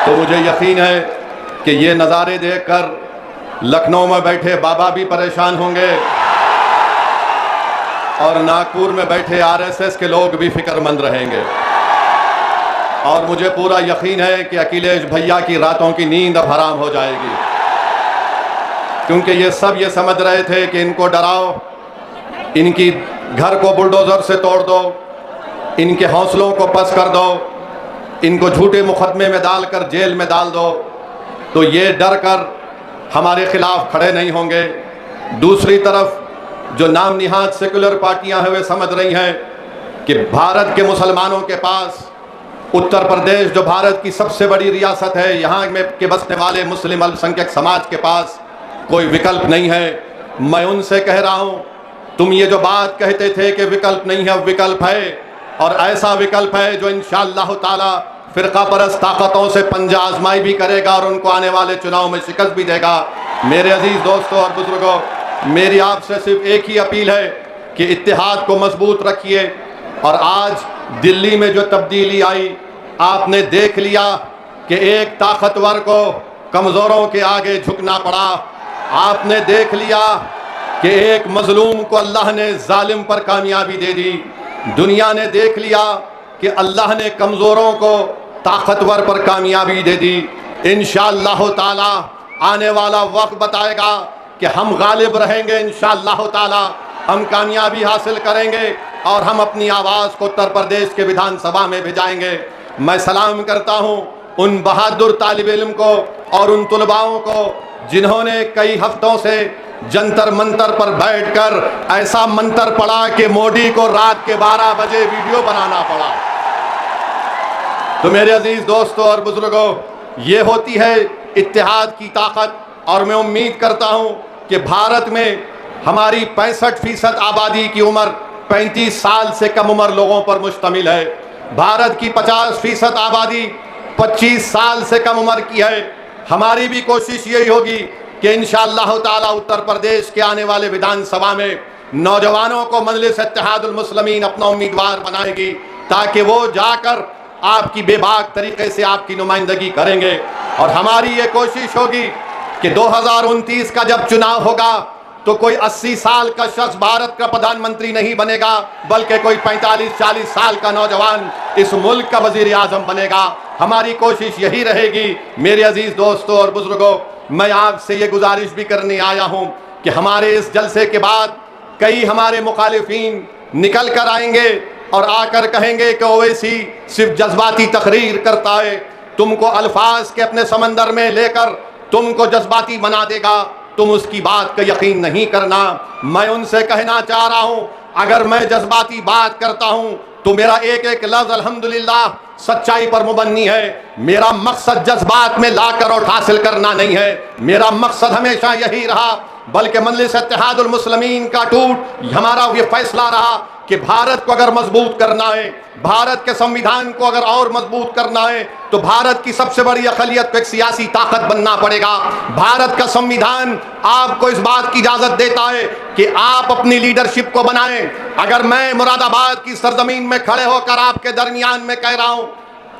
तो मुझे यकीन है कि ये नज़ारे देखकर लखनऊ में बैठे बाबा भी परेशान होंगे और नागपुर में बैठे आरएसएस के लोग भी फिक्रमंद रहेंगे। और मुझे पूरा यकीन है कि अखिलेश भैया की रातों की नींद अब हराम हो जाएगी, क्योंकि ये सब ये समझ रहे थे कि इनको डराओ, इनकी घर को बुलडोज़र से तोड़ दो, इनके हौसलों को पस्त कर दो, इनको झूठे मुकदमे में डालकर जेल में डाल दो, तो ये डर कर हमारे खिलाफ खड़े नहीं होंगे। दूसरी तरफ जो नाम निहाद सेकुलर पार्टियां हैं वे समझ रही हैं कि भारत के मुसलमानों के पास उत्तर प्रदेश जो भारत की सबसे बड़ी रियासत है, यहाँ में के बसने वाले मुस्लिम अल्पसंख्यक समाज के पास कोई विकल्प नहीं है। मैं उनसे कह रहा हूँ, तुम ये जो बात कहते थे कि विकल्प नहीं है, विकल्प है, और ऐसा विकल्प है जो इंशाअल्लाह ताला फ़िरका परस्त ताकतों से पंजा आजमाई भी करेगा और उनको आने वाले चुनाव में शिकस्त भी देगा। मेरे अजीज़ दोस्तों और बुजुर्गों, मेरी आपसे सिर्फ एक ही अपील है कि इत्तेहाद को मजबूत रखिए। और आज दिल्ली में जो तब्दीली आई, आपने देख लिया कि एक ताकतवर को कमज़ोरों के आगे झुकना पड़ा। आपने देख लिया कि एक मजलूम को अल्लाह ने जालिम पर कामयाबी दे दी। दुनिया ने देख लिया कि अल्लाह ने कमज़ोरों को ताकतवर पर कामयाबी दे दी। इंशाअल्लाह ताला आने वाला वक्त बताएगा कि हम गालिब रहेंगे। इंशाअल्लाह ताला हम कामयाबी हासिल करेंगे और हम अपनी आवाज़ को उत्तर प्रदेश के विधानसभा में भिजाएंगे। मैं सलाम करता हूँ उन बहादुर तालिब इल्म को और उन तुलबाओं को जिन्होंने कई हफ्तों से जंतर मंतर पर बैठकर ऐसा मंतर पड़ा कि मोदी को रात के 12 बजे वीडियो बनाना पड़ा। तो मेरे अजीज दोस्तों और बुजुर्गों, ये होती है इत्तेहाद की ताकत। और मैं उम्मीद करता हूँ कि भारत में हमारी 65% आबादी की उम्र 35 साल से कम उम्र लोगों पर मुश्तमिल है। भारत की 50% आबादी 25 साल से कम उम्र की है। हमारी भी कोशिश यही होगी कि इंशाअल्लाह ताला उत्तर प्रदेश के आने वाले विधानसभा में नौजवानों को मजलिस इत्तेहादुल मुस्लिमीन अपना उम्मीदवार बनाएगी, ताकि वो जाकर आपकी बेबाक तरीके से आपकी नुमाइंदगी करेंगे। और हमारी ये कोशिश होगी कि 2029 का जब चुनाव होगा तो कोई 80 साल का शख्स भारत का प्रधानमंत्री नहीं बनेगा, बल्कि कोई 45-40 साल का नौजवान इस मुल्क का वजीर आजम बनेगा। हमारी कोशिश यही रहेगी। मेरे अजीज दोस्तों और बुजुर्गों, मैं आपसे ये गुजारिश भी करने आया हूँ कि हमारे इस जलसे के बाद कई हमारे मुखालिफिन निकल कर आएंगे और आकर कहेंगे कि ओवैसी सिर्फ जज्बाती तकरीर करता है, तुमको अल्फाज के अपने समंदर में लेकर तुमको जज्बाती बना देगा, तुम उसकी बात का यकीन नहीं करना। मैं उनसे कहना चाह रहा हूँ, अगर मैं जज्बाती बात करता हूँ तो मेरा एक एक लफ्ज़ अल्हम्दुलिल्लाह सच्चाई पर मुबन्नी है। मेरा मकसद जज्बात में लाकर और हासिल करना नहीं है। मेरा मकसद हमेशा यही रहा, बल्कि मजलिस इत्तेहादुल मुस्लिमीन का टूट हमारा ये फैसला रहा कि भारत को अगर मजबूत करना है, भारत के संविधान को अगर और मजबूत करना है, तो भारत की सबसे बड़ी अक़लियत को एक सियासी ताकत बनना पड़ेगा। भारत का संविधान आपको इस बात की इजाज़त देता है कि आप अपनी लीडरशिप को बनाएं। अगर मैं मुरादाबाद की सरजमीन में खड़े होकर आपके दरमियान में कह रहा हूं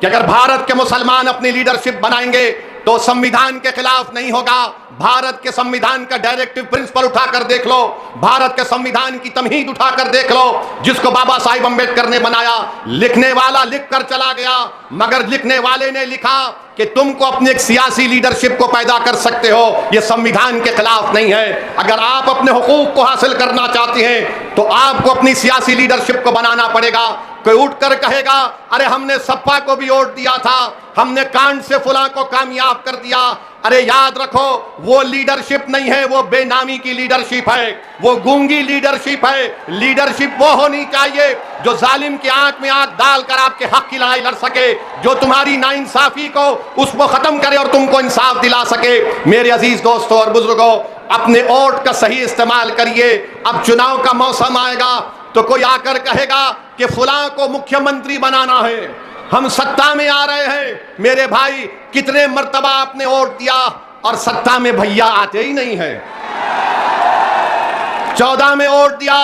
कि अगर भारत के मुसलमान अपनी लीडरशिप बनाएंगे तो संविधान के खिलाफ नहीं होगा। भारत के संविधान का डायरेक्टिव प्रिंसिपल उठाकर देख लो, भारत के संविधान की तमहीद उठाकर देख लो, जिसको बाबा साहिब अम्बेडकर ने बनाया। लिखने वाला लिख कर चला गया, मगर लिखने वाले ने लिखा कि तुमको अपनी एक सियासी लीडरशिप को पैदा कर सकते हो, ये संविधान के खिलाफ नहीं है। अगर आप अपने हुकूक को हासिल करना चाहते हैं तो आपको अपनी सियासी लीडरशिप को बनाना पड़ेगा। कोई उठकर कहेगा अरे हमने सपा को भी वोट दिया था, हमने कांड से फुला को कामयाब कर दिया। अरे याद रखो, वो लीडरशिप नहीं है, वो बेनामी की लीडरशिप है, वो गूंगी लीडरशिप है। लीडरशिप वो होनी चाहिए जो जालिम की आंख में आंख डालकर आपके हक की लड़ाई लड़ सके, जो तुम्हारी नाइंसाफी को उसको खत्म करे और तुमको इंसाफ दिला सके। मेरे अजीज दोस्तों और बुजुर्गों, अपने वोट का सही इस्तेमाल करिए। अब चुनाव का मौसम आएगा तो कोई आकर कहेगा कि फलां को मुख्यमंत्री बनाना है, हम सत्ता में आ रहे हैं। मेरे भाई, कितने मर्तबा आपने वोट दिया और सत्ता में भैया आते ही नहीं है। 14 में वोट दिया,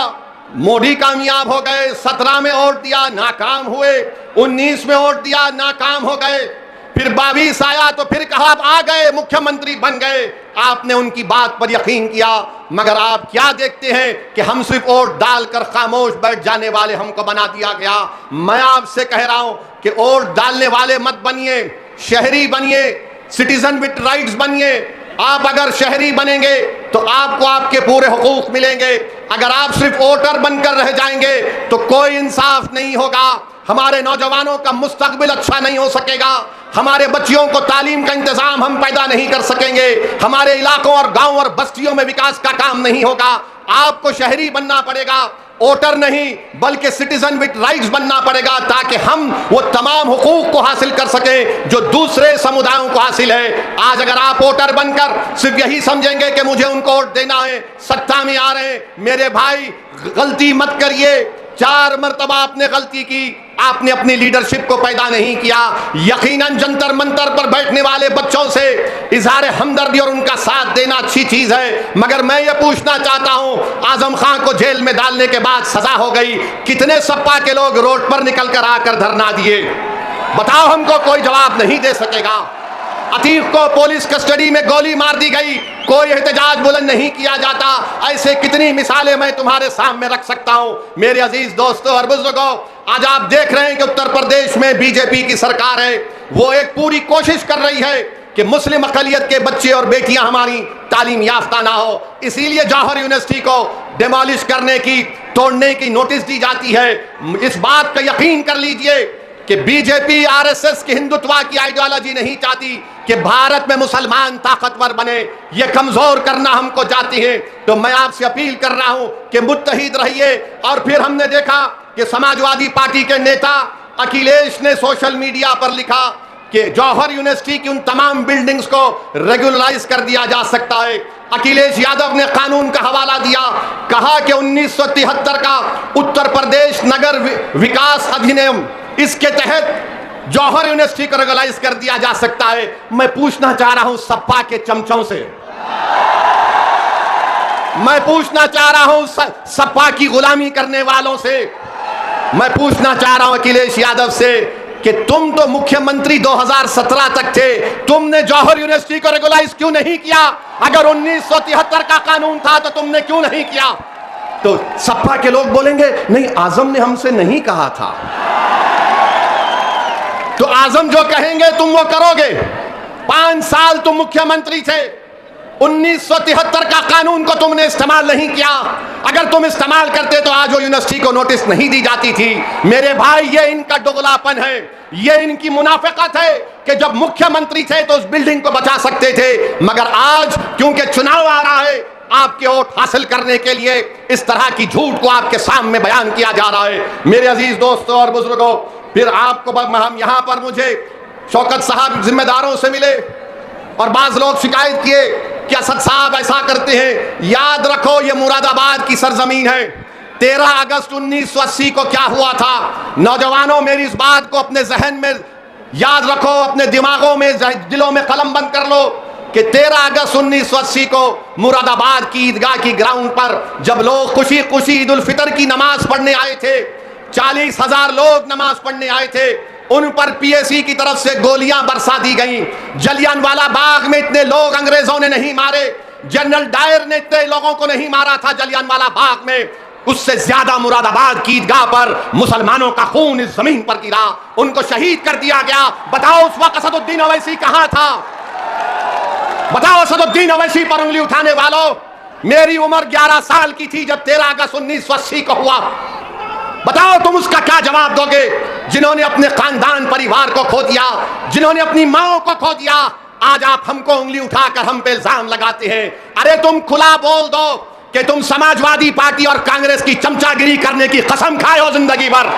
मोदी कामयाब हो गए। 17 में वोट दिया, नाकाम हुए। 19 में वोट दिया, नाकाम हो गए। फिर 22 आया तो फिर कहा आप आ गए, मुख्यमंत्री बन गए। आपने उनकी बात पर यकीन किया, मगर आप क्या देखते हैं कि हम सिर्फ वोट डालकर खामोश बैठ जाने वाले हमको बना दिया गया। मैं आपसे कह रहा हूं कि वोट डालने वाले मत बनिए, शहरी बनिए, सिटीजन विद राइट्स बनिए। आप अगर शहरी बनेंगे तो आपको आपके पूरे हुकूक मिलेंगे। अगर आप सिर्फ वोटर बनकर रह जाएंगे तो कोई इंसाफ नहीं होगा, हमारे नौजवानों का मुस्तकबिल अच्छा नहीं हो सकेगा, हमारे बच्चियों को तालीम का इंतजाम हम पैदा नहीं कर सकेंगे, हमारे इलाकों और गांव और बस्तियों में विकास का काम नहीं होगा। आपको शहरी बनना पड़ेगा, वोटर नहीं बल्कि सिटीजन विद राइट्स बनना पड़ेगा, ताकि हम वो तमाम हुकूक को हासिल कर सकें जो दूसरे समुदायों को हासिल है। आज अगर आप वोटर बनकर सिर्फ यही समझेंगे कि मुझे उनको वोट देना है, सत्ता में आ रहे हैं, मेरे भाई गलती मत करिए। 4 मरतबा आपने गलती की, आपने अपनी लीडरशिप को पैदा नहीं किया। यकीनन जंतर मंतर पर बैठने वाले बच्चों से इजहार हमदर्दी और उनका साथ देना अच्छी चीज है, मगर मैं ये पूछना चाहता हूं, आजम खान को जेल में डालने के बाद सजा हो गई, कितने सपा के लोग रोड पर निकलकर आकर धरना दिए? बताओ, हमको कोई जवाब नहीं दे सकेगा। अतीक को पुलिस कस्टडी में गोली मार दी गई, कोई एहतजाज बुलंद नहीं किया जाता। ऐसे कितनी मिसालें मैं तुम्हारे सामने रख सकता हूं। मेरे अजीज दोस्तों और बुजुर्गों, आज आप देख रहे हैं कि उत्तर प्रदेश में बीजेपी की सरकार है, वो एक पूरी कोशिश कर रही है कि मुस्लिम अक़लियत के बच्चे और बेटियां हमारी तालीम याफ्ता ना हो। इसीलिए जौहर यूनिवर्सिटी को डिमोलिश करने की, तोड़ने की नोटिस दी जाती है। इस बात का यकीन कर लीजिए कि बीजेपी आरएसएस की हिंदुत्व की आइडियोलॉजी नहीं चाहती कि भारत में मुसलमान ताकतवर बने, ये कमजोर करना हमको चाहती है। तो मैं आपसे अपील कर रहा हूं कि मुत्तहिद रहिए। और फिर हमने देखा कि समाजवादी पार्टी के नेता अखिलेश ने सोशल मीडिया पर लिखा कि जौहर यूनिवर्सिटी की उन तमाम बिल्डिंग्स को रेगुलराइज कर दिया जा सकता है। अखिलेश यादव ने कानून का हवाला दिया, कहा कि 1973 का उत्तर प्रदेश नगर विकास अधिनियम, इसके तहत जौहर यूनिवर्सिटी को रेगुलराइज कर दिया जा सकता है। मैं पूछना चाह रहा हूं सपा के चमचों से, मैं पूछना चाह रहा हूं सपा की गुलामी करने वालों से, मैं पूछना चाह रहा हूं अखिलेश यादव से कि तुम तो मुख्यमंत्री 2017 तक थे, तुमने जौहर यूनिवर्सिटी को रेगुलराइज क्यों नहीं किया? अगर 1973 का कानून था तो तुमने क्यों नहीं किया? तो सपा के लोग बोलेंगे नहीं, आजम ने हमसे नहीं कहा था। तो आजम जो कहेंगे तुम वो करोगे। 5 साल तुम मुख्यमंत्री थे, 1973 का कानून को तुमने इस्तेमाल नहीं किया। अगर तुम इस्तेमाल करते तो आज वो यूनिवर्सिटी को नोटिस नहीं दी जाती थी। मेरे भाई, ये इनका दोगलापन है, ये इनकी मुनाफिकत है कि जब मुख्यमंत्री थे तो उस बिल्डिंग को बचा सकते थे, मगर आज क्योंकि चुनाव आ रहा है, आपके वोट हासिल करने के लिए इस तरह की झूठ को आपके सामने बयान किया जा रहा है। मेरे अजीज दोस्तों और बुजुर्गों, फिर आपको हम यहां पर मुझे शौकत साहब जिम्मेदारों से मिले और बाज लोग शिकायत किए कि असद साहब ऐसा करते हैं। याद रखो, ये मुरादाबाद की सरजमीन है। 13 अगस्त 1980 को क्या हुआ था? नौजवानों, मेरी इस बात को अपने जहन में याद रखो, अपने दिमागों में, दिलों में कलम बंद कर लो कि 13 अगस्त 1980 को मुरादाबाद की ईदगाह की ग्राउंड पर जब लोग खुशी खुशी ईद उल फितर की नमाज पढ़ने आए थे, 40,000 लोग नमाज पढ़ने आए थे, उन पर पीएसी की तरफ से गोलियां बरसा दी गईं। जलियांवाला बाग में इतने लोग अंग्रेजों ने नहीं मारे, जनरल डायर ने इतने लोगों को नहीं मारा था जलियांवाला बाग में, उससे ज्यादा मुरादाबाद की ईदगाह पर मुसलमानों का खून इस जमीन पर गिरा, उनको शहीद कर दिया गया। बताओ उस वक्त असदुद्दीन ओवैसी कहां था? बताओ असदुद्दीन ओवैसी पर उंगली उठाने वालों, मेरी उम्र 11 साल की थी जब 13 अगस्त 1980 को हुआ। बताओ तुम उसका क्या जवाब दोगे? जिन्होंने अपने खानदान परिवार को खो दिया, जिन्होंने अपनी माओ को खो दिया, आज आप हमको उंगली उठाकर हम पे इल्जाम लगाते हैं। अरे तुम खुला बोल दो कि तुम समाजवादी पार्टी और कांग्रेस की चमचागिरी करने की कसम खाए हो जिंदगी भर।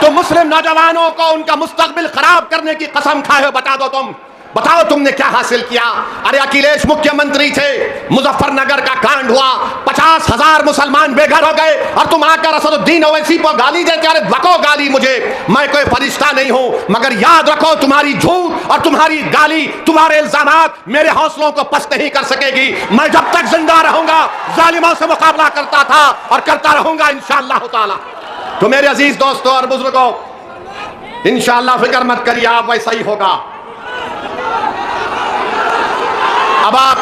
तुम मुस्लिम नौजवानों को उनका मुस्तकबिल खराब करने की कसम खाए हो। बता दो तुम, बताओ तुमने क्या हासिल किया? अरे अखिलेश मुख्यमंत्री थे, मुजफ्फरनगर का कांड हुआ, 50,000 मुसलमान बेघर हो गए और तुम आकर असदुद्दीन ओवैसी को गाली देते। अरे बको गाली मुझे, मैं कोई फरिश्ता नहीं हूं, मगर याद रखो तुम्हारी झूठ और तुम्हारी गाली, तुम्हारे इल्जामात मेरे हौसलों को पस्त नहीं कर सकेगी। मैं जब तक जिंदा रहूंगा जालिमों से मुकाबला करता था और करता रहूंगा इंशाअल्लाह ताला। तो मेरे अजीज दोस्तों और बुजुर्गों, इंशाअल्लाह फिक्र मत करिए, आप वैसा ही होगा। अब आप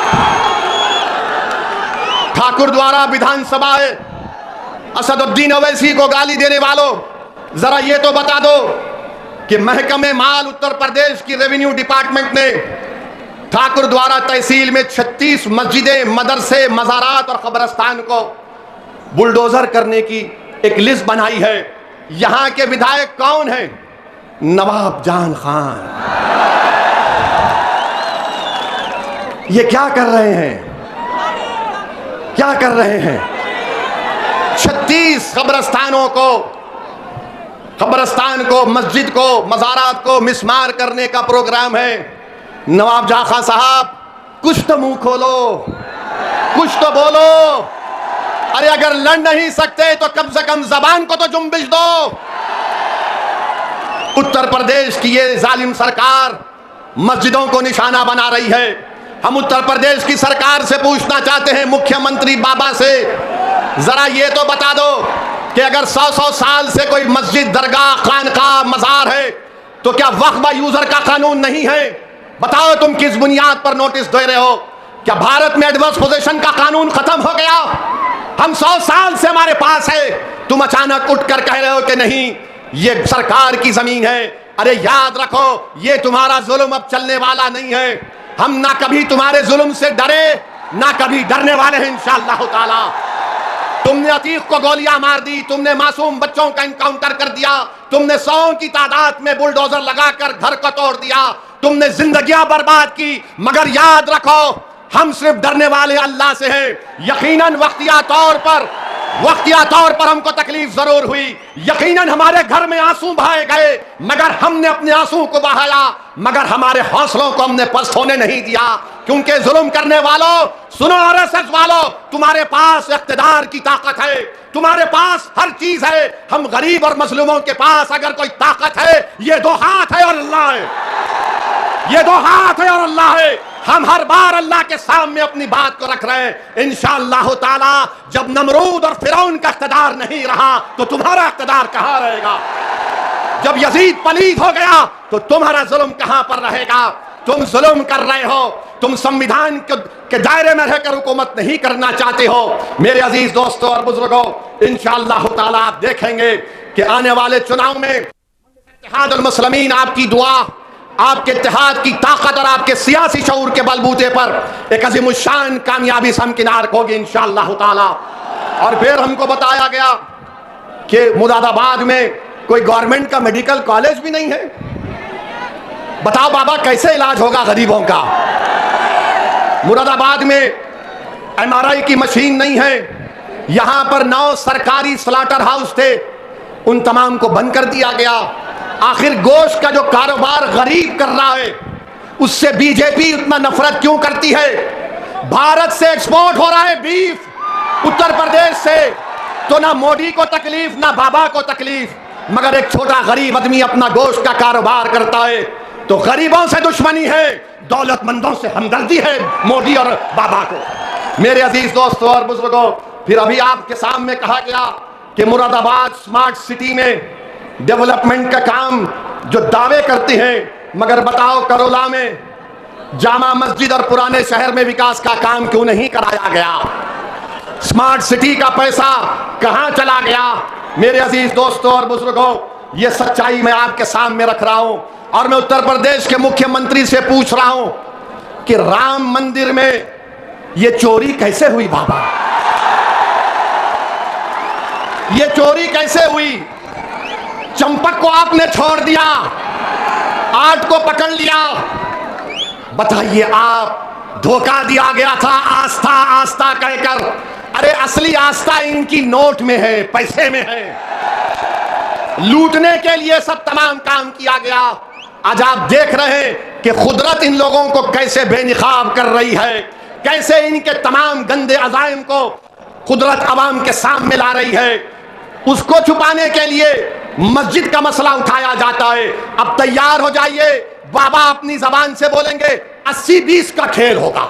ठाकुर द्वारा विधानसभा असदुद्दीन ओवैसी को गाली देने वालों, जरा ये तो बता दो कि महकमे माल उत्तर प्रदेश की रेवेन्यू डिपार्टमेंट ने ठाकुर द्वारा तहसील में 36 मस्जिदें, मदरसे, मज़ारात और कब्रिस्तान को बुलडोजर करने की एक लिस्ट बनाई है। यहां के विधायक कौन हैं? नवाब जान खान। ये क्या कर रहे हैं? क्या कर रहे हैं? 36 कब्रिस्तान को, मस्जिद को, मज़ारात को मिसमार करने का प्रोग्राम है। नवाब जान खान साहब, कुछ तो मुंह खोलो, कुछ तो बोलो। अरे अगर लड़ नहीं सकते तो कम से कम जबान को तो जुम्बिश दो। उत्तर प्रदेश की ये जालिम सरकार मस्जिदों को निशाना बना रही है। हम उत्तर प्रदेश की सरकार से पूछना चाहते हैं, मुख्यमंत्री बाबा से, जरा ये तो बता दो कि अगर 100 साल से कोई मस्जिद, दरगाह, खानकाह, मज़ार है तो क्या वक्फ बा यूजर का कानून नहीं है? बताओ तुम किस बुनियाद पर नोटिस दे रहे हो? क्या भारत में एडवर्स पोजीशन का कानून खत्म हो गया? हम 100 साल से हमारे पास है, तुम अचानक उठकर कह रहे हो कि नहीं ये सरकार की जमीन है। अरे याद रखो, ये तुम्हारा जुल्म अब चलने वाला नहीं है। हम ना कभी तुम्हारे जुल्म से डरे, ना कभी डरने वाले हैं इंशाअल्लाह ताला। तुमने अतीक को गोलियां मार दी, तुमने मासूम बच्चों का इनकाउंटर कर दिया, तुमने 100 की तादाद में बुलडोजर लगाकर घर को तोड़ दिया, तुमने जिंदगियां बर्बाद की। मगर याद रखो, हम सिर्फ डरने वाले अल्लाह से हैं। यकीनन वक्तिया तौर पर हमको तकलीफ जरूर हुई, यकीनन हमारे घर में आंसू बहाए गए, मगर हमने अपने आंसू को बहाया, मगर हमारे हौसलों को हमने पस्त होने नहीं दिया। क्योंकि जुल्म करने वालों, सुनो आरएसएस वालों, तुम्हारे पास इख्तिदार की ताकत है, तुम्हारे पास हर चीज है। हम गरीब और मजलूमों के पास अगर कोई ताकत है, ये 2 हाथ है और अल्लाह है। ये 2 हाथ है और अल्लाह है। हम हर बार अल्लाह के सामने अपनी बात को रख रहे हैं। इंशाअल्लाह ताला जब नमरूद और फिरौन का इख्तिदार नहीं रहा तो तुम्हारा इख्तिदार कहां रहेगा? जब यजीद पलीद हो गया तो तुम्हारा जुल्म कहां पर रहेगा? तुम जुल्म कर रहे हो, तुम संविधान के दायरे में रहकर हुकूमत नहीं करना चाहते हो। मेरे अजीज दोस्तों और बुजुर्गों, इंशाअल्लाह ताला आप देखेंगे कि आने वाले चुनाव में इत्तेहादुल मुस्लिमीन आपकी दुआ, आपके इत्तेहाद की ताकत और आपके सियासी शऊर के बलबूते पर एक अज़ीमुश्शान कामयाबी समकिनार होगी इंशाअल्लाह ताला। और फिर हमको बताया गया कि मुरादाबाद में कोई गवर्नमेंट का मेडिकल कॉलेज भी नहीं है। बताओ बाबा, कैसे इलाज होगा गरीबों का? मुरादाबाद में एमआरआई की मशीन नहीं है। यहां पर 9 सरकारी स्लॉटर हाउस थे, उन तमाम को बंद कर दिया गया। आखिर गोश्त का जो कारोबार गरीब कर रहा है, उससे बीजेपी उतना नफरत क्यों करती है? भारत से एक्सपोर्ट हो रहा है बीफ उत्तर प्रदेश से, तो ना मोदी को तकलीफ ना बाबा को तकलीफ, मगर एक छोटा गरीब आदमी अपना गोश्त का कारोबार करता है। तो गरीबों से दुश्मनी है, दौलतमंदों से हमदर्दी है मोदी और बाबा को। मेरे अजीज दोस्तों और बुजुर्गों, फिर अभी आपके सामने कहा गया कि मुरादाबाद स्मार्ट सिटी में डेवलपमेंट का काम जो दावे करते हैं, मगर बताओ करोला में जामा मस्जिद और पुराने शहर में विकास का काम क्यों नहीं कराया गया? स्मार्ट सिटी का पैसा कहां चला गया? मेरे अजीज दोस्तों और बुजुर्गों, ये सच्चाई मैं आपके सामने रख रहा हूं और मैं उत्तर प्रदेश के मुख्यमंत्री से पूछ रहा हूं कि राम मंदिर में ये चोरी कैसे हुई? बाबा, ये चोरी कैसे हुई? चंपक को आपने छोड़ दिया, 8 को पकड़ लिया। बताइए, आप धोखा दिया गया था आस्था आस्था कहकर। अरे असली आस्था इनकी नोट में है, पैसे में है। लूटने के लिए सब तमाम काम किया गया। आज आप देख रहे हैं कि कुदरत इन लोगों को कैसे बेनिकाब कर रही है, कैसे इनके तमाम गंदे अज़ाइम को कुदरत अवाम के सामने ला रही है। उसको छुपाने के लिए मस्जिद का मसला उठाया जाता है। अब तैयार हो जाइए, बाबा अपनी जबान से बोलेंगे 80-20 का खेल होगा।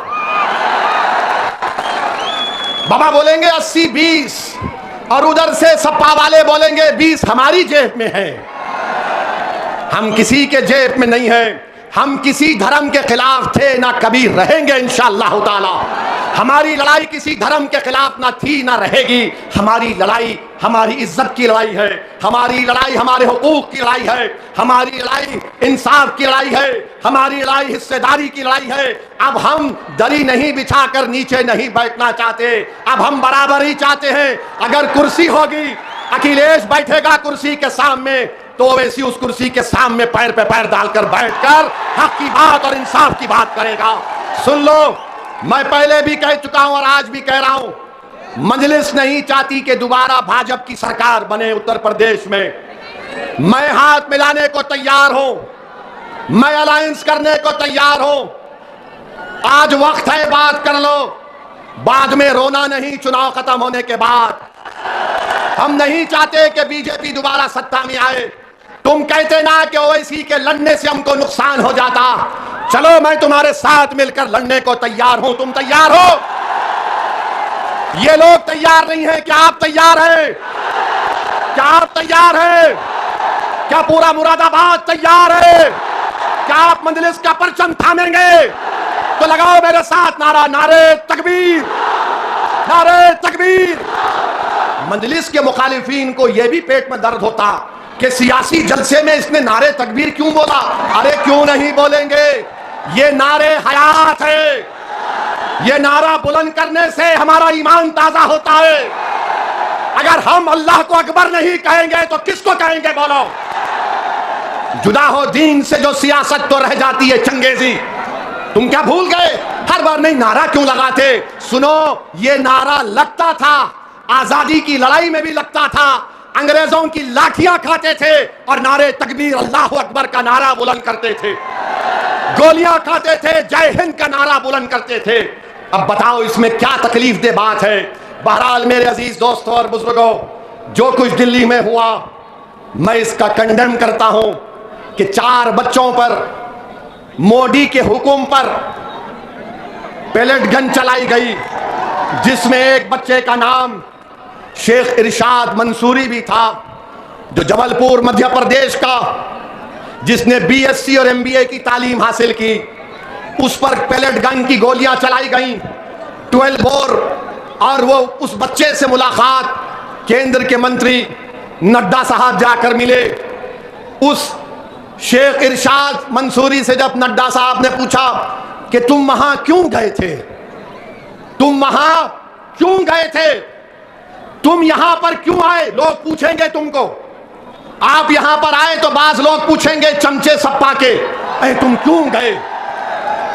बाबा बोलेंगे 80-20 और उधर से सपा वाले बोलेंगे 20 हमारी जेब में है। हम किसी के जेब में नहीं है, हम किसी धर्म के खिलाफ थे ना कभी रहेंगे इंशाअल्लाह ताला। हमारी लड़ाई किसी धर्म के खिलाफ ना थी ना रहेगी। हमारी लड़ाई हमारी इज्जत की लड़ाई है, हमारी लड़ाई हमारे हुकूक की लड़ाई है, हमारी लड़ाई इंसाफ की लड़ाई है, हमारी लड़ाई हिस्सेदारी की लड़ाई है। अब हम दरी नहीं बिछाकर नीचे नहीं बैठना चाहते, अब हम बराबरी चाहते हैं। अगर कुर्सी होगी, अखिलेश बैठेगा कुर्सी के सामने, तो ओवैसी उस कुर्सी के सामने पैर पे पैर डालकर बैठकर हक की बात और इंसाफ की बात करेगा। सुन लो, मैं पहले भी कह चुका हूं और आज भी कह रहा हूं, मजलिस नहीं चाहती कि दोबारा भाजपा की सरकार बने उत्तर प्रदेश में। मैं हाथ मिलाने को तैयार हूं, मैं अलायंस करने को तैयार हूं। आज वक्त है, बात कर लो, बाद में रोना नहीं। चुनाव खत्म होने के बाद हम नहीं चाहते कि बीजेपी दोबारा सत्ता में आए। तुम कहते ना कि ओवैसी के लड़ने से हमको नुकसान हो जाता। चलो, मैं तुम्हारे साथ मिलकर लड़ने को तैयार हूं। तुम तैयार हो? ये लोग तैयार नहीं है, क्या आप तैयार हैं? क्या आप तैयार हैं? क्या पूरा मुरादाबाद तैयार है? क्या आप मजलिस का परचम थामेंगे? तो लगाओ मेरे साथ नारा, नारे तकबीर, नारे तकबीर। मजलिस के मुखालिफिन को यह भी पेट में दर्द होता कि सियासी जलसे में इसने नारे तकबीर क्यों बोला। अरे क्यों नहीं बोलेंगे? ये नारे हयात है, ये नारा बुलंद करने से हमारा ईमान ताजा होता है। अगर हम अल्लाह को अकबर नहीं कहेंगे तो किसको कहेंगे? बोलो। जुदा हो दीन से जो सियासत तो रह जाती है चंगेजी। तुम क्या भूल गए? हर बार नहीं नारा क्यों लगाते? सुनो, ये नारा लगता था, आजादी की लड़ाई में भी लगता था। अंग्रेजों की लाठियां खाते थे और नारे तकबीर अल्लाह अकबर का नारा बुलंद करते थे। गोलियां खाते थे, जय हिंद का नारा बुलंद करते थे। अब बताओ इसमें क्या तकलीफ दे बात है? बहरहाल मेरे अजीज दोस्तों और बुजुर्गों, जो कुछ दिल्ली में हुआ मैं इसका कंडेम करता हूं कि 4 बच्चों पर मोदी के हुक्म पर पेलेट गन चलाई गई, जिसमें एक बच्चे का नाम शेख इरशाद मंसूरी भी था, जो जबलपुर मध्य प्रदेश का, जिसने बीएससी और एमबीए की तालीम हासिल की। उस पर पेलेट गन की गोलियां चलाई गईं, 12 बोर। और वो उस बच्चे से मुलाकात केंद्र के मंत्री नड्डा साहब जाकर मिले। उस शेख इरशाद मंसूरी से जब नड्डा साहब ने पूछा कि तुम वहां क्यों गए थे, तुम वहां क्यों गए थे, तुम यहां पर क्यों आए, लोग पूछेंगे तुमको। आप यहां पर आए तो बाज लोग पूछेंगे चमचे सप्पा के, अरे तुम क्यों गए?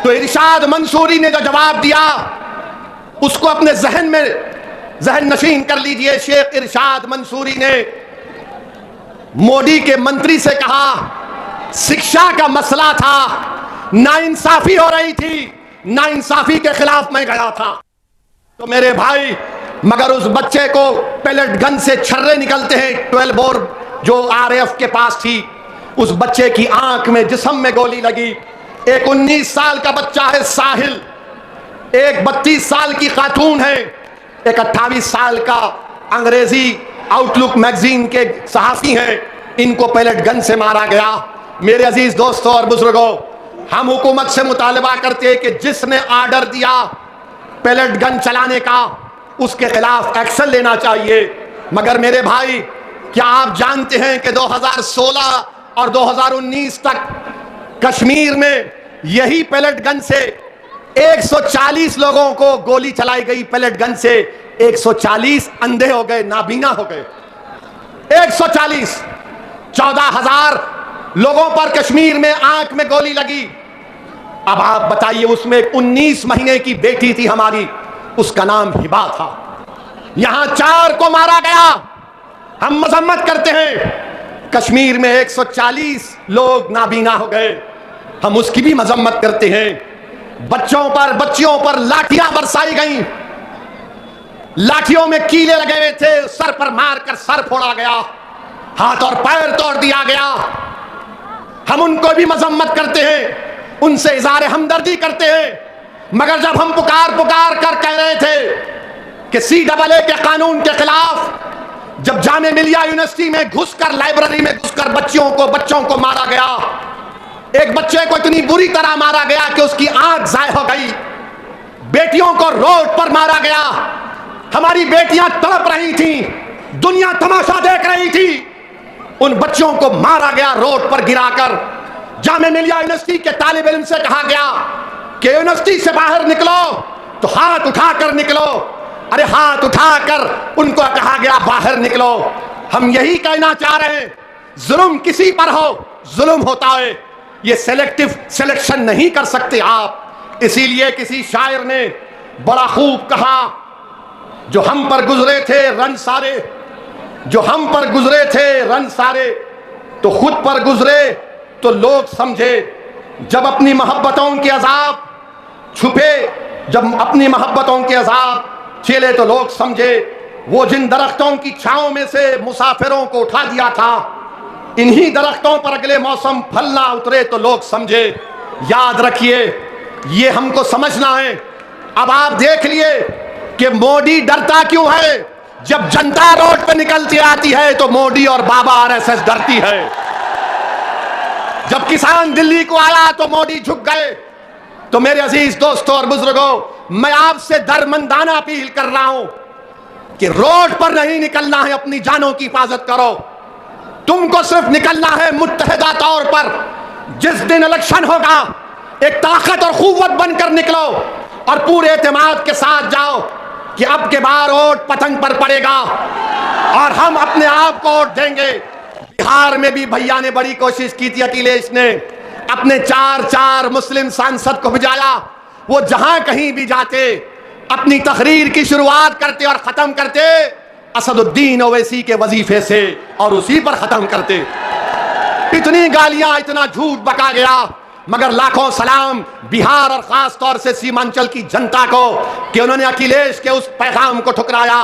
तो इरशाद मंसूरी ने जो जवाब दिया उसको अपने जहन नशीन कर लीजिए। शेख इरशाद मंसूरी ने मोदी के मंत्री से कहा, शिक्षा का मसला था, नाइंसाफी हो रही थी, नाइंसाफी के खिलाफ मैं गया था। तो मेरे भाई, मगर उस बच्चे को पेलेट गन से छर्रे निकलते हैं, 12 बोर जो आरएएफ के पास थी। उस बच्चे की आंख में, जिस्म में गोली लगी। एक 19 साल का बच्चा है साहिल, एक 32 साल की खातून है, एक 28 साल का अंग्रेजी आउटलुक मैगजीन के सहाफी हैं। इनको पेलेट गन से मारा गया। मेरे अजीज दोस्तों और बुजुर्गों, हम हुकूमत से मुतालबा करते हैं कि जिसने आर्डर दिया पेलेट गन चलाने का, उसके खिलाफ एक्शन लेना चाहिए। मगर मेरे भाई, क्या आप जानते हैं कि 2016 और 2019 तक कश्मीर में यही पेलेट गन से 140 लोगों को गोली चलाई गई। पेलेट गन से 140 अंधे हो गए, नाबीना हो गए। 140, 14,000 लोगों पर कश्मीर में आंख में गोली लगी। अब आप बताइए, उसमें 19 महीने की बेटी थी हमारी, उसका नाम हिबा था। यहां 4 को मारा गया। हम मजम्मत करते हैं। कश्मीर में 140 लोग नाबीना हो गए, हम उसकी भी मजम्मत करते हैं। बच्चों पर, बच्चियों पर लाठियां बरसाई गईं, लाठियों में कीले लगे हुए थे, सर पर मारकर सर फोड़ा गया, हाथ और पैर तोड़ दिया गया। हम उनको भी मजम्मत करते हैं, उनसे इज़हार हमदर्दी करते हैं। मगर जब हम पुकार पुकार कर कह रहे थे कि CAA के कानून के खिलाफ जब जामे मिलिया यूनिवर्सिटी में घुसकर, लाइब्रेरी में घुसकर बच्चों को मारा गया। एक बच्चे को इतनी बुरी तरह मारा गया कि उसकी आंख ज़ाय हो गई। बेटियों को रोड पर मारा गया। हमारी बेटियां तड़प रही थीं, दुनिया तमाशा देख रही थी। उन बच्चों को मारा गया रोड पर गिराकर। जामे मिलिया यूनिवर्सिटी के तालिब इल्म से कहा गया कि यूनिवर्सिटी से बाहर निकलो तो हाथ उठाकर निकलो। अरे हाथ उठाकर उनको कहा गया बाहर निकलो। हम यही कहना चाह रहे हैं, जुल्म किसी पर हो, जुल्म होता है। ये सेलेक्टिव सिलेक्शन नहीं कर सकते आप। इसीलिए किसी शायर ने बड़ा खूब कहा, जो हम पर गुजरे थे रन सारे, जो हम पर गुजरे थे रन सारे, तो खुद पर गुजरे तो लोग समझे। जब अपनी मोहब्बतों के अजाब छुपे, जब अपनी मोहब्बतों के अजाब चले तो लोग समझे। वो जिन दरख्तों की छांव में से मुसाफिरों को उठा दिया था, इन्हीं दरख्तों पर अगले मौसम फल ना उतरे तो लोग समझे। याद रखिए, ये हमको समझना है। अब आप देख लिए कि मोदी डरता क्यों है। जब जनता रोड पर निकलती आती है तो मोदी और बाबा आरएसएस डरती है। जब किसान दिल्ली को आया तो मोदी झुक गए। तो मेरे अजीज दोस्तों और बुजुर्गों, मैं आपसे दरमंदाना अपील कर रहा हूं कि रोड पर नहीं निकलना है, अपनी जानों की हिफाजत करो। तुमको सिर्फ निकलना है मुत्तहिदा तौर पर। जिस दिन इलेक्शन होगा, एक ताकत और कुव्वत बनकर निकलो और पूरे एतमाद के साथ जाओ कि अब के बार वोट पतंग पर पड़ेगा और हम अपने आप को वोट देंगे। बिहार में भी भैया ने बड़ी कोशिश की थी, अखिलेश ने अपने चार मुस्लिम सांसद को भिजाया। वो जहां कहीं भी जाते, अपनी तकरीर की शुरुआत करते और खत्म करते असदुद्दीन ओवैसी के वजीफे से, और उसी पर खत्म करते। इतनी गालियां, इतना झूठ बका गया, मगर लाखों सलाम बिहार और खास तौर से सीमांचल की जनता को कि उन्होंने अखिलेश के उस पैगाम को ठुकराया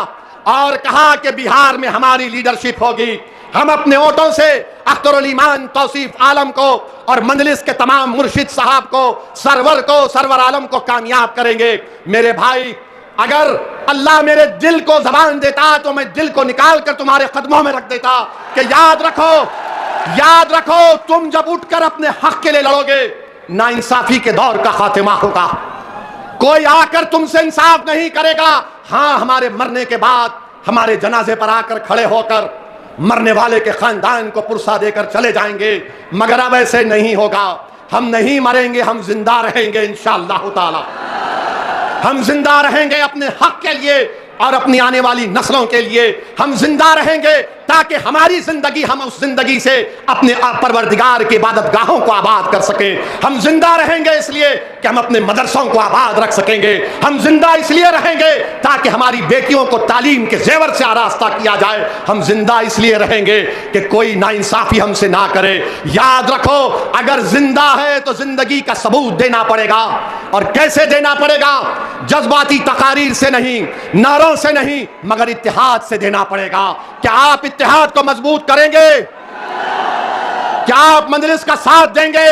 और कहा कि बिहार में हमारी लीडरशिप होगी। हम अपने वोटों से अख्तरुल ईमान तौसीफ आलम को और मंजलिस के तमाम मुर्शिद साहब को, सरवर आलम को कामयाब करेंगे। मेरे भाई, अगर अल्लाह मेरे दिल को जबान देता तो मैं दिल को निकाल कर तुम्हारे कदमों में रख देता कि याद रखो, तुम जब उठकर अपने हक के लिए लड़ोगे, नाइंसाफी के दौर का खात्मा होगा। कोई आकर तुमसे इंसाफ नहीं करेगा। हाँ, हमारे मरने के बाद हमारे जनाजे पर आकर खड़े होकर मरने वाले के खानदान को पुरसा देकर चले जाएंगे, मगर अब ऐसे नहीं होगा। हम नहीं मरेंगे, हम जिंदा रहेंगे इंशाअल्लाह ताला। हम जिंदा रहेंगे अपने हक के लिए और अपनी आने वाली नस्लों के लिए। हम जिंदा रहेंगे ताकि हमारी जिंदगी, हम उस जिंदगी से अपने परवरदिगार की इबादत गाहों को आबाद कर सकें। हम जिंदा रहेंगे इसलिए कि हम अपने मदरसों को आबाद रख सकेंगे। हम जिंदा इसलिए रहेंगे ताकि हमारी बेटियों को तालीम के जेवर से आरास्ता किया जाए। हम जिंदा इसलिए रहेंगे कि कोई नाइंसाफी हमसे ना करे। याद रखो, अगर जिंदा है तो जिंदगी का सबूत देना पड़ेगा। और कैसे देना पड़ेगा? जज्बाती तकारीर से नहीं, नारों से नहीं, मगर इत्तेहाद से देना पड़ेगा। क्या आप इत्तेहाद को मजबूत करेंगे? क्या आप मंजलिस का साथ देंगे?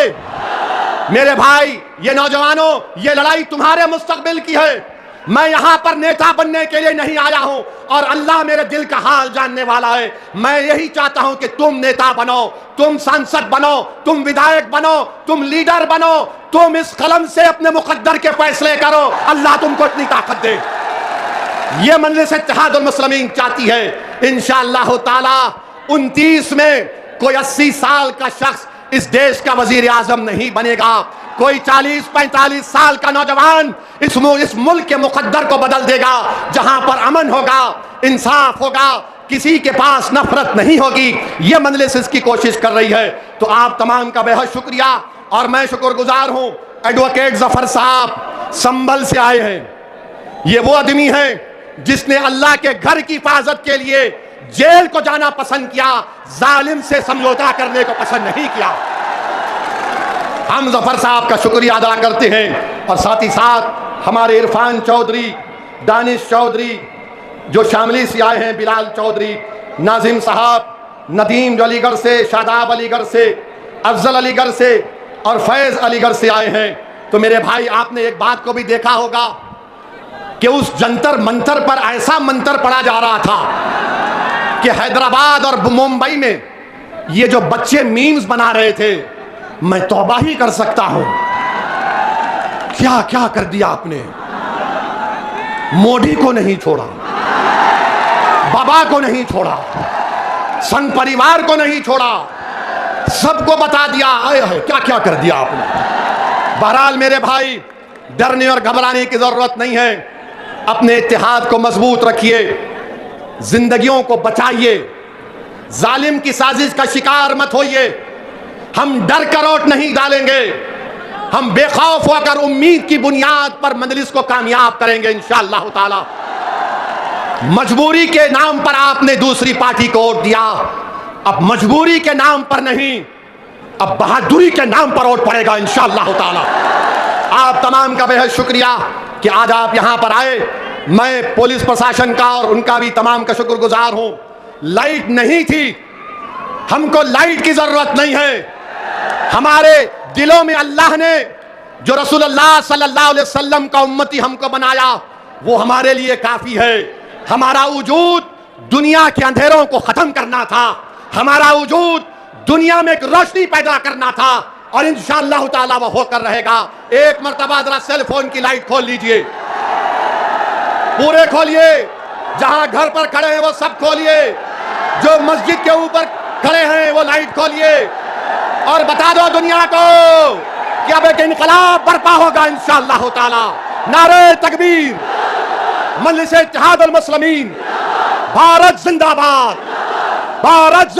मेरे भाई, ये नौजवानों, ये लड़ाई तुम्हारे मुस्तकबिल की है। मैं यहां पर नेता बनने के लिए नहीं आया हूं और अल्लाह मेरे दिल का हाल जानने वाला है। मैं यही चाहता हूं कि तुम नेता बनो, तुम सांसद बनो, तुम विधायक बनो, तुम लीडर बनो, तुम इस कलम से अपने मुकद्दर के फैसले करो। अल्लाह तुमको इतनी ताकत दे। ये मजलिस इत्तेहादुल मुस्लिमीन चाहती है। इंशाअल्लाह ताला 29 में कोई 80 साल का शख्स इस देश का वजीर आजम नहीं बनेगा। कोई 40-45 साल का नौजवान इस मुल्क के मुकद्दर को बदल देगा, जहां पर अमन होगा, इंसाफ होगा, किसी के पास नफरत नहीं होगी। यह मजलिस इसकी कोशिश कर रही है। तो आप तमाम का बेहद शुक्रिया और मैं शुक्रगुजार हूं। एडवोकेट जफर साहब संभल से आए हैं। ये वो आदमी है जिसने अल्लाह के घर की हिफाजत के लिए जेल को जाना पसंद किया, जालिम से समझौता करने को पसंद नहीं किया। हम जफर साहब का शुक्रिया अदा करते हैं और साथ ही साथ हमारे इरफान चौधरी, दानिश चौधरी जो शामली से आए हैं, बिलाल चौधरी, नाजिम साहब, नदीम जो अलीगढ़ से, शादाब अलीगढ़ से, अफजल अलीगढ़ से और फैज़ अलीगढ़ से आए हैं। तो मेरे भाई, आपने एक बात को भी देखा होगा कि उस जंतर मंतर पर ऐसा मंतर पढ़ा जा रहा था कि हैदराबाद और मुंबई में ये जो बच्चे मीम्स बना रहे थे, मैं तौबा ही कर सकता हूं। क्या क्या कर दिया आपने। मोदी को नहीं छोड़ा, बाबा को नहीं छोड़ा, संघ परिवार को नहीं छोड़ा, सबको बता दिया। आए है क्या क्या कर दिया आपने। बहरहाल मेरे भाई, डरने और घबराने की जरूरत नहीं है। अपने इत्तेहाद को मजबूत रखिए, जिंदगियों को बचाइए, जालिम की साजिश का शिकार मत होइए। हम डर कर वोट नहीं डालेंगे, हम बेखौफ होकर उम्मीद की बुनियाद पर मजलिस को कामयाब करेंगे इंशाअल्लाह ताला। मजबूरी के नाम पर आपने दूसरी पार्टी को वोट दिया, अब मजबूरी के नाम पर नहीं, अब बहादुरी के नाम पर वोट पड़ेगा इंशाअल्लाह ताला। आप तमाम का बेहद शुक्रिया कि आज आप यहां पर आए। मैं पुलिस प्रशासन का और उनका भी तमाम का शुक्रगुजार हूं। लाइट नहीं थी, हमको लाइट की जरूरत नहीं है। हमारे दिलों में अल्लाह ने जो रसूलुल्लाह सल्लल्लाहु अलैहि वसल्लम का उम्मती हमको बनाया, वो हमारे लिए काफी है। हमारा वजूद दुनिया के अंधेरों को खत्म करना था, हमारा वजूद दुनिया में एक रोशनी पैदा करना था, और इंशाअल्लाह ताला वो होकर रहेगा। एक मर्तबा जरा सेल फोन की लाइट खोल लीजिए, पूरे खोलिए, जहां घर पर खड़े हैं वो सब खोलिए, जो मस्जिद के ऊपर खड़े हैं वो लाइट खोलिए, और बता दो दुनिया को कि अब एक इनकलाब बर्पा होगा इंशाअल्लाह ताला। नारे तकबीर, मजलिस इत्तेहादुल मुस्लिमीन, भारत जिंदाबाद, भारत